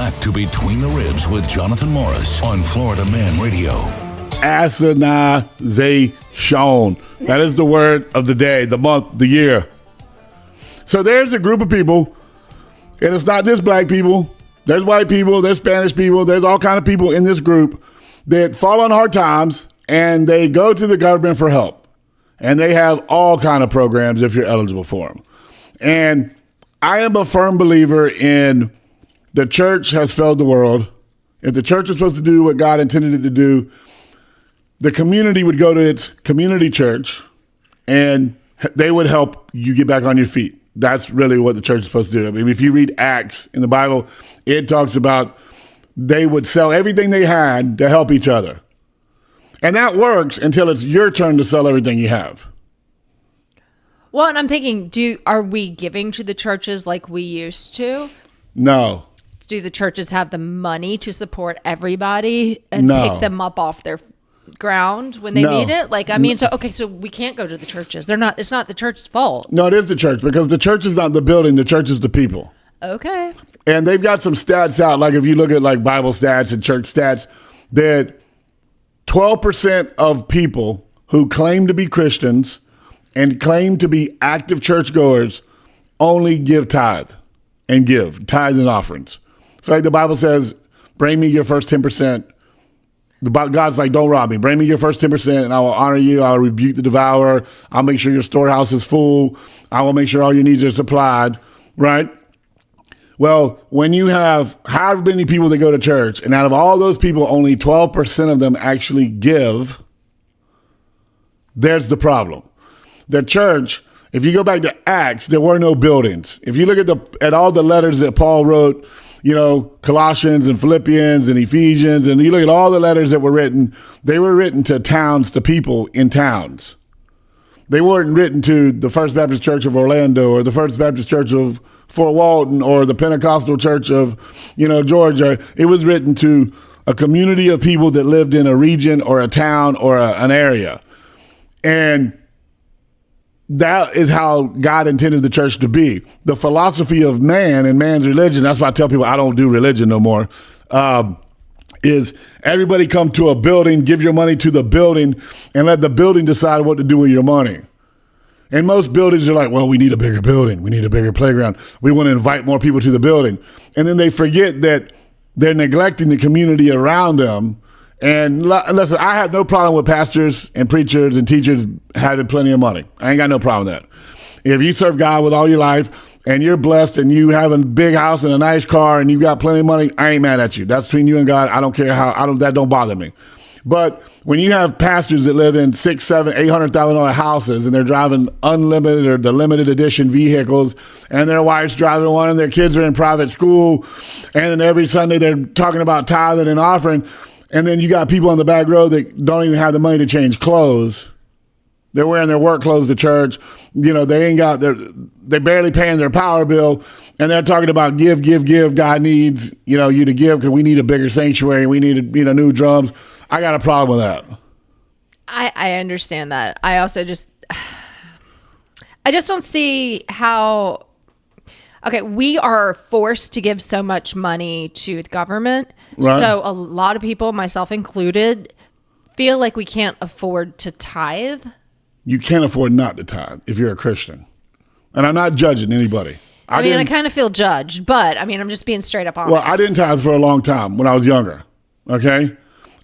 back to Between the Ribs with Jonathan Morris on Florida Man Radio. Asinization. That is the word of the day, the month, the year. So there's a group of people, and it's not just black people. There's white people, there's Spanish people, there's all kind of people in this group that fall on hard times, and they go to the government for help. And they have all kind of programs if you're eligible for them. And I am a firm believer in the church has failed the world. If the church is supposed to do what God intended it to do, the community would go to its community church and they would help you get back on your feet. That's really what the church is supposed to do. I mean, if you read Acts in the Bible, it talks about they would sell everything they had to help each other. And that works until it's your turn to sell everything you have. Well, and I'm thinking, are we giving to the churches like we used to? No. Do the churches have the money to support everybody and No. pick them up off their ground when they No. need it? Like, I mean, so we can't go to the churches. It's not the church's fault. No, it is the church, because the church is not the building. The church is the people. Okay. And they've got some stats out, like if you look at like Bible stats and church stats, that 12% of people who claim to be Christians and claim to be active churchgoers only give tithes and offerings. So like the Bible says, bring me your first 10%. God's like, don't rob me. Bring me your first 10% and I will honor you. I'll rebuke the devourer. I'll make sure your storehouse is full. I will make sure all your needs are supplied, right? Well, when you have however many people that go to church, and out of all those people, only 12% of them actually give, there's the problem. The church, if you go back to Acts, there were no buildings. If you look at all the letters that Paul wrote, Colossians and Philippians and Ephesians, and you look at all the letters that were written, they were written to towns, to people in towns. They weren't written to the First Baptist Church of Orlando or the First Baptist Church of Fort Walton or the Pentecostal Church of, Georgia. It was written to a community of people that lived in a region or a town or an area. And that is how God intended the church to be. The philosophy of man and man's religion, that's why I tell people I don't do religion no more, is everybody come to a building, give your money to the building, and let the building decide what to do with your money. And most buildings are like, well, we need a bigger building. We need a bigger playground. We want to invite more people to the building. And then they forget that they're neglecting the community around them. And listen, I have no problem with pastors and preachers and teachers having plenty of money. I ain't got no problem with that. If you serve God with all your life and you're blessed and you have a big house and a nice car and you got plenty of money, I ain't mad at you. That's between you and God. I don't care that don't bother me. But when you have pastors that live in $600,000, $700,000, $800,000 houses and they're driving unlimited or the limited edition vehicles and their wife's driving one and their kids are in private school and then every Sunday they're talking about tithing and offering, and then you got people on the back row that don't even have the money to change clothes. They're wearing their work clothes to church. They're barely paying their power bill. And they're talking about give. God needs, you to give because we need a bigger sanctuary. We need, new drums. I got a problem with that. I understand that. I also I just don't see how. Okay, we are forced to give so much money to the government. Right. So a lot of people, myself included, feel like we can't afford to tithe. You can't afford not to tithe if you're a Christian. And I'm not judging anybody. I kind of feel judged, but I'm just being straight up honest. Well, I didn't tithe for a long time when I was younger. Okay.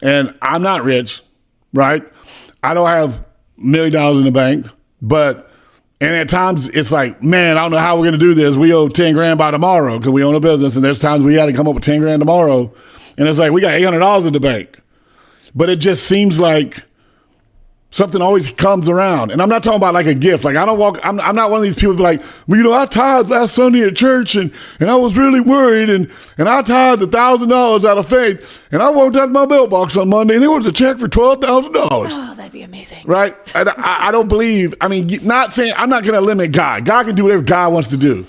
And I'm not rich, right? I don't have $1 million in the bank, and at times it's like, man, I don't know how we're going to do this. We owe 10 grand by tomorrow because we own a business. And there's times we had to come up with 10 grand tomorrow. And it's like, we got $800 in the bank. But it just seems like something always comes around. And I'm not talking about like a gift. Like I'm not one of these people like, well, I tithed last Sunday at church and I was really worried and I tithed $1,000 out of faith. And I walked out of my mailbox on Monday and it was a check for $12,000. Oh, that'd be amazing. Right? I don't believe, not saying, I'm not going to limit God. God can do whatever God wants to do.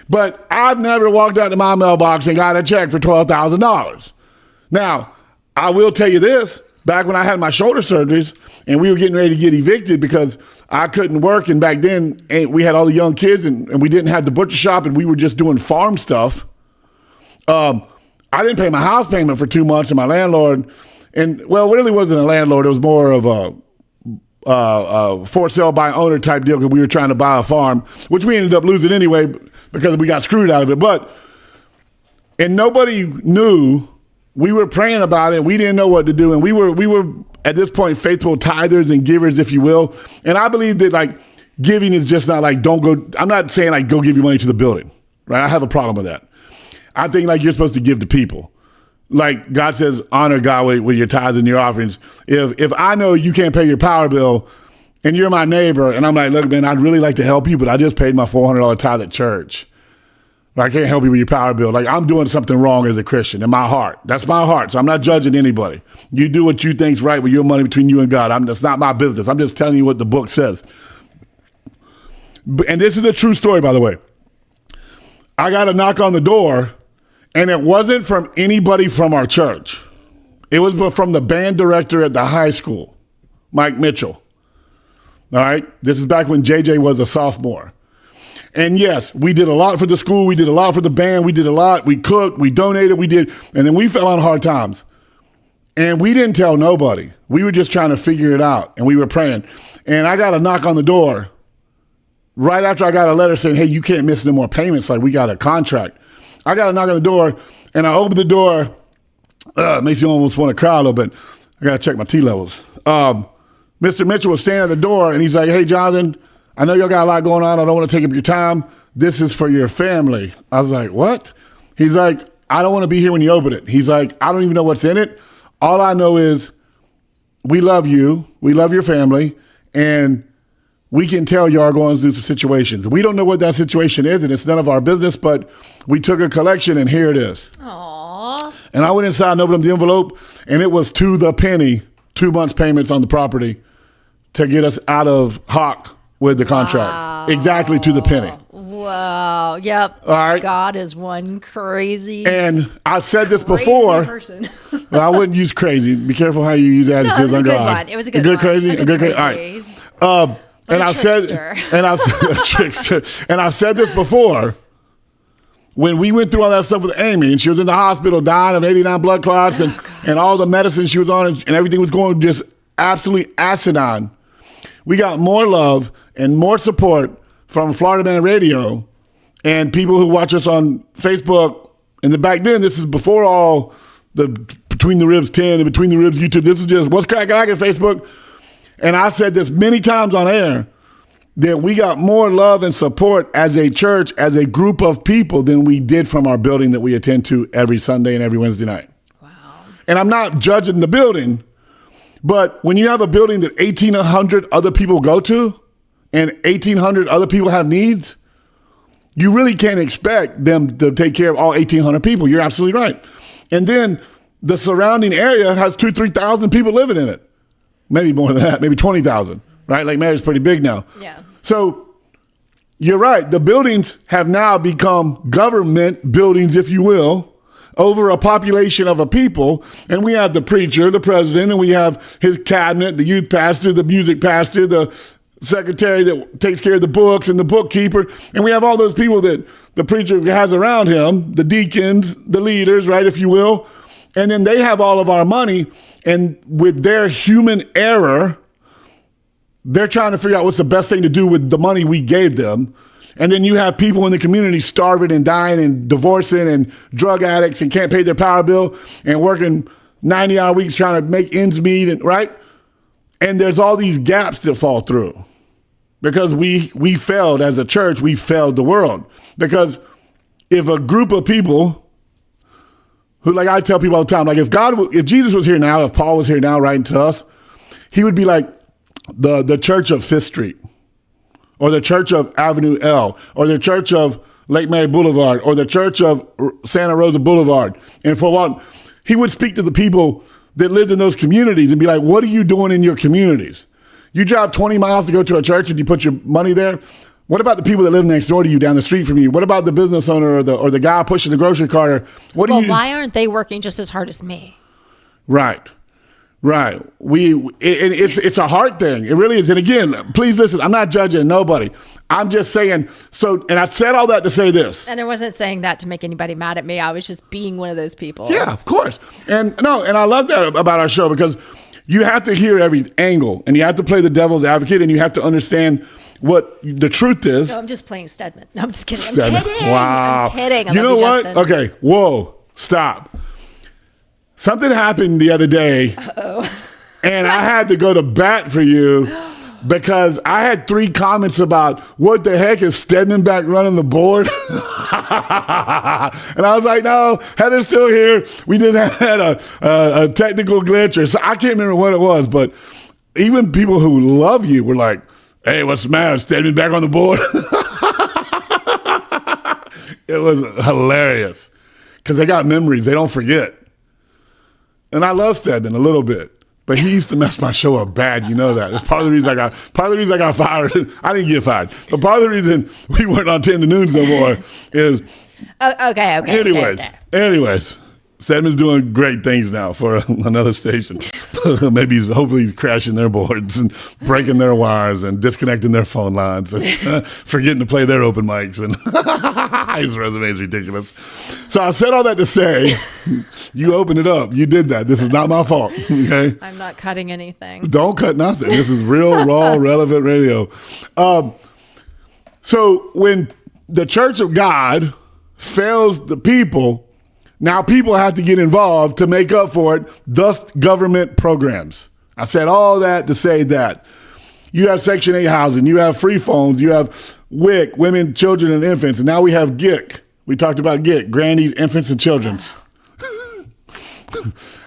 But I've never walked out of my mailbox and got a check for $12,000. Now, I will tell you this. Back when I had my shoulder surgeries and we were getting ready to get evicted because I couldn't work. And back then we had all the young kids and we didn't have the butcher shop and we were just doing farm stuff. I didn't pay my house payment for 2 months, and my landlord, and well, it really wasn't a landlord. It was more of a for sale by owner type deal because we were trying to buy a farm, which we ended up losing anyway because we got screwed out of it. And nobody knew. We were praying about it. We didn't know what to do, and we were at this point faithful tithers and givers, if you will. And I believe that like giving is just not like don't go. I'm not saying like go give your money to the building, right? I have a problem with that. I think like you're supposed to give to people. Like God says, honor God with your tithes and your offerings. If I know you can't pay your power bill and you're my neighbor and I'm like, look, man, I'd really like to help you, but I just paid my $400 tithe at church. I can't help you with your power bill. Like I'm doing something wrong as a Christian in my heart. That's my heart. So I'm not judging anybody. You do what you think's right with your money between you and God. That's not my business. I'm just telling you what the book says. And this is a true story, by the way. I got a knock on the door. And it wasn't from anybody from our church. It was from the band director at the high school, Mike Mitchell. All right. This is back when JJ was a sophomore. And yes, we did a lot for the school. We did a lot for the band. We did a lot. We cooked. We donated. We did. And then we fell on hard times. And we didn't tell nobody. We were just trying to figure it out. And we were praying. And I got a knock on the door right after I got a letter saying, hey, you can't miss no more payments. Like we got a contract. I got a knock on the door, and I opened the door. Makes you almost want to cry a little bit. I got to check my T levels. Mr. Mitchell was standing at the door, and he's like, hey, Jonathan, I know y'all got a lot going on. I don't want to take up your time. This is for your family. I was like, what? He's like, I don't want to be here when you open it. He's like, I don't even know what's in it. All I know is we love you. We love your family, and we can tell you are going through some situations. We don't know what that situation is, and it's none of our business, but we took a collection, and here it is. Aww. And I went inside and opened up the envelope, and it was to the penny, 2 months payments on the property to get us out of Hawk with the contract. Wow. Exactly to the penny. Wow. Yep. All right. God is one crazy. And I said this before. Person. Well, I wouldn't use crazy. Be careful how you use adjectives on God. It was a good one. Crazy? A good crazy? All right. And I said, trickster. And I said this before. When we went through all that stuff with Amy, and she was in the hospital dying of 89 blood clots, and all the medicine she was on, and everything was going just absolutely asinine. We got more love and more support from Florida Man Radio and people who watch us on Facebook. And back then, this is before all the Between the Ribs 10 and Between the Ribs YouTube. This is just what's cracking at Facebook. And I said this many times on air, that we got more love and support as a church, as a group of people than we did from our building that we attend to every Sunday and every Wednesday night. Wow. And I'm not judging the building, but when you have a building that 1,800 other people go to and 1,800 other people have needs, you really can't expect them to take care of all 1,800 people. You're absolutely right. And then the surrounding area has 2,000 to 3,000 people living in it. Maybe more than that, maybe 20,000. Right? Lake Mary's pretty big now. Yeah. So you're right. The buildings have now become government buildings, if you will, over a population of a people. And we have the preacher, the president, and we have his cabinet, the youth pastor, the music pastor, the secretary that takes care of the books and the bookkeeper. And we have all those people that the preacher has around him, the deacons, the leaders, right, if you will. And then they have all of our money. And with their human error, they're trying to figure out what's the best thing to do with the money we gave them. And then you have people in the community starving and dying and divorcing and drug addicts and can't pay their power bill and working 90-hour weeks trying to make ends meet, and right? And there's all these gaps that fall through because we failed as a church. We failed the world because if a group of people who, like I tell people all the time, like if Jesus was here now, if Paul was here now writing to us, he would be like, the church of Fifth Street, or the church of Avenue L, or the church of Lake Mary Boulevard, or the church of Santa Rosa Boulevard. And for what he would speak to the people that lived in those communities and be like, what are you doing in your communities? You drive 20 miles to go to a church and you put your money there. What about the people that live next door to you, down the street from you? What about the business owner or the guy pushing the grocery cart? Why aren't they working just as hard as me? Right. Right. It's a hard thing. It really is. And again, please listen, I'm not judging nobody. I'm just saying, and I said all that to say this. And I wasn't saying that to make anybody mad at me. I was just being one of those people. Yeah, of course. And I love that about our show because you have to hear every angle and you have to play the devil's advocate and you have to understand what the truth is. No, I'm just playing Stedman. No, I'm just kidding. Stedman. I'm kidding. Wow. I'm kidding. I you know love what? Justin. Okay. Whoa. Stop. Something happened the other day. Uh-oh. And I had to go to bat for you because I had 3 comments about what the heck is Stedman back running the board? And I was like, no, Heather's still here. We just had a technical glitch or so. I can't remember what it was, but even people who love you were like, hey, what's the matter? Stedman back on the board? It was hilarious because they got memories. They don't forget. And I love Stedman a little bit. But he used to mess my show up bad. You know that. That's part of the reason I got fired. I didn't get fired. But part of the reason we weren't on 10 to Noons no more is. Okay. Anyways, Stedman's doing great things now for another station. Hopefully he's crashing their boards and breaking their wires and disconnecting their phone lines and forgetting to play their open mics. And his resume is ridiculous. So I said all that to say, you opened it up. You did that. This is not my fault. Okay. I'm not cutting anything. Don't cut nothing. This is real, raw, relevant radio. So when the Church of God fails the people, now people have to get involved to make up for it, thus government programs. I said all that to say that. You have Section 8 housing, you have free phones, you have WIC, women, children, and infants, and now we have GIC. We talked about GIC, grannies, infants, and children's.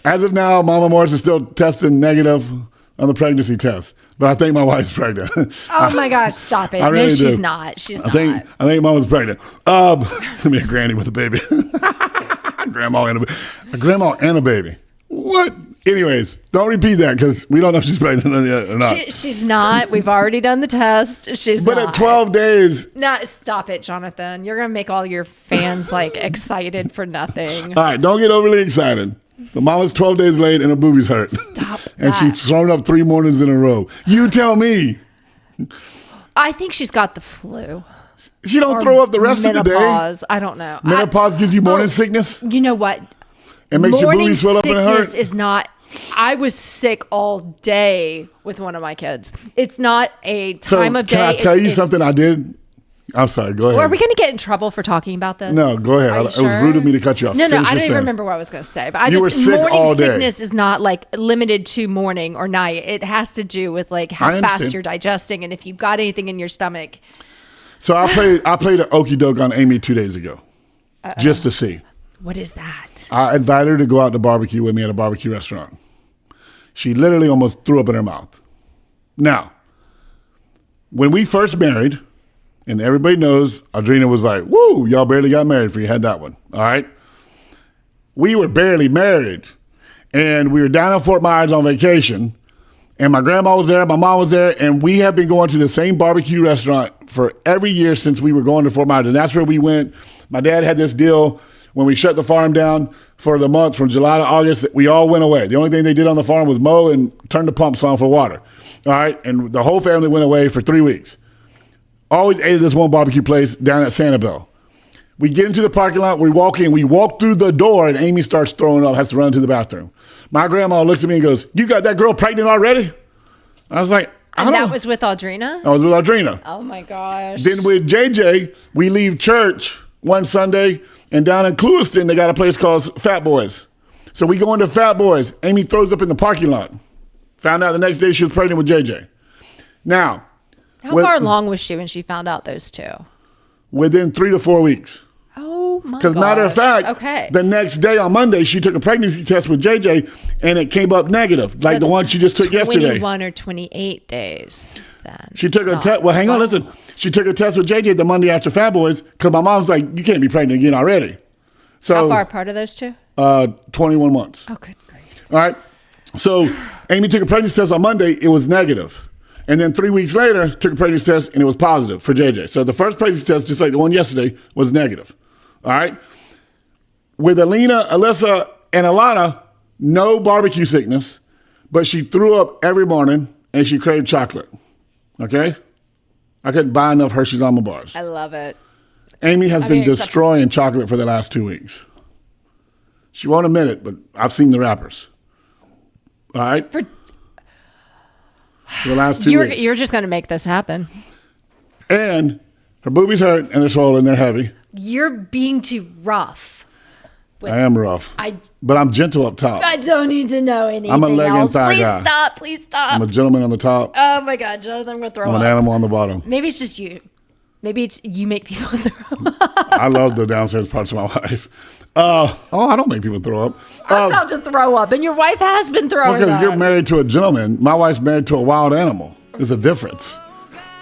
As of now, Mama Morris is still testing negative on the pregnancy test, but I think my wife's pregnant. Oh my gosh, stop it. Really no, she's do. not. She's I not. think Mama's pregnant. Give me a granny with a baby. Grandma and a baby. What? Anyways, don't repeat that because we don't know if she's pregnant or not. She's not. We've already done the test. She's but not. At 12 days. No, stop it, Jonathan. You're going to make all your fans like excited for nothing. All right, don't get overly excited. But Mama's 12 days late and her boobies hurt. Stop And that. she's thrown up 3 mornings in a row. You tell me. I think she's got the flu. She don't throw up the rest of the day. Menopause. I don't know. Menopause gives you morning sickness? You know what? It makes your Morning boobies swell up and sickness hurt? is not. I was sick all day with one of my kids. It's not a time of day. Can I tell you something I did? I'm sorry. Go ahead. Are we going to get in trouble for talking about this? No, go ahead. Are you It was rude of me to cut you off. No, Finish I your don't even sentence. remember what I was going to say. But You were sick morning all day. sickness is not like limited to morning or night. It has to do with like I how fast understand. you're digesting and if you've got anything in your stomach. So I played an okie doke on Amy 2 days ago, just to see. What is that? I invited her to go out to barbecue with me at a barbecue restaurant. She literally almost threw up in her mouth. Now, when we first married, and everybody knows, Audrina was like, woo, y'all barely got married before you had that one. All right? We were barely married. And we were down in Fort Myers on vacation. And my grandma was there, my mom was there, and we have been going to the same barbecue restaurant for every year since we were going to Fort Myers. And that's where we went. My dad had this deal when we shut the farm down for the month from July to August. We all went away. The only thing they did on the farm was mow and turn the pumps on for water. All right? And the whole family went away for 3 weeks. Always ate at this one barbecue place down at Sanibel. We get into the parking lot, we walk in, we walk through the door, and Amy starts throwing up, has to run to the bathroom. My grandma looks at me and goes, you got that girl pregnant already? I was like, And that was with Audrina? I was with Audrina. Oh my gosh. Then with JJ, we leave church one Sunday, and down in Clewiston, they got a place called Fat Boys. So we go into Fat Boys. Amy throws up in the parking lot. Found out the next day she was pregnant with JJ. Now, How far along was she when she found out those two? within 3 to 4 weeks. Oh my gosh. Because matter of fact, okay. the next day on Monday, she took a pregnancy test with JJ, and it came up negative, like the That's one she just took yesterday. 21 or 28 days then. She took a test. Well, hang on, listen. She took a test with JJ the Monday after Fat Boys because my mom's like, you can't be pregnant again already. So, How far apart are those two? 21 months. Oh, good grief. All right. So Amy took a pregnancy test on Monday. It was negative. And then 3 weeks later, took a pregnancy test, and it was positive for JJ. So the first pregnancy test, just like the one yesterday, was negative. All right. With Alina, Alyssa, and Alana, no barbecue sickness, but she threw up every morning and she craved chocolate. Okay? I couldn't buy enough Hershey's almond bars. I love it. Amy has been destroying chocolate for the last 2 weeks. She won't admit it, but I've seen the wrappers. All right? For the last 2 weeks. You're just going to make this happen. And her boobies hurt and they're swollen, they're heavy. You're being too rough. I am rough. But I'm gentle up top. I don't need to know anything I'm a leg and else. thigh Please guy. stop. Please stop. I'm a gentleman on the top. Oh my God, Jonathan, I'm going to throw up. I'm an animal on the bottom. Maybe it's just you. Maybe it's you make people throw up. I love the downstairs parts of my life. I don't make people throw up. I'm about to throw up, and your wife has been throwing Because up. you're married to a gentleman. My wife's married to a wild animal. There's a difference.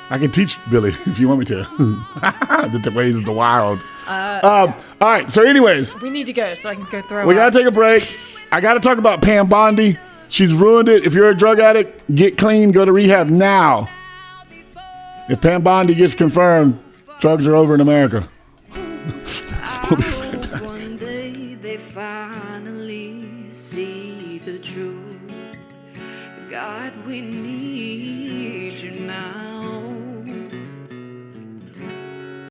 I can teach Billy if you want me to. The ways of the wild. All right. So anyways. We need to go so I can go throw up. We got to take a break. I got to talk about Pam Bondi. She's ruined it. If you're a drug addict, get clean. Go to rehab now. If Pam Bondi gets confirmed, drugs are over in America. We'll be right back. One day they finally see the truth. God, we need you now.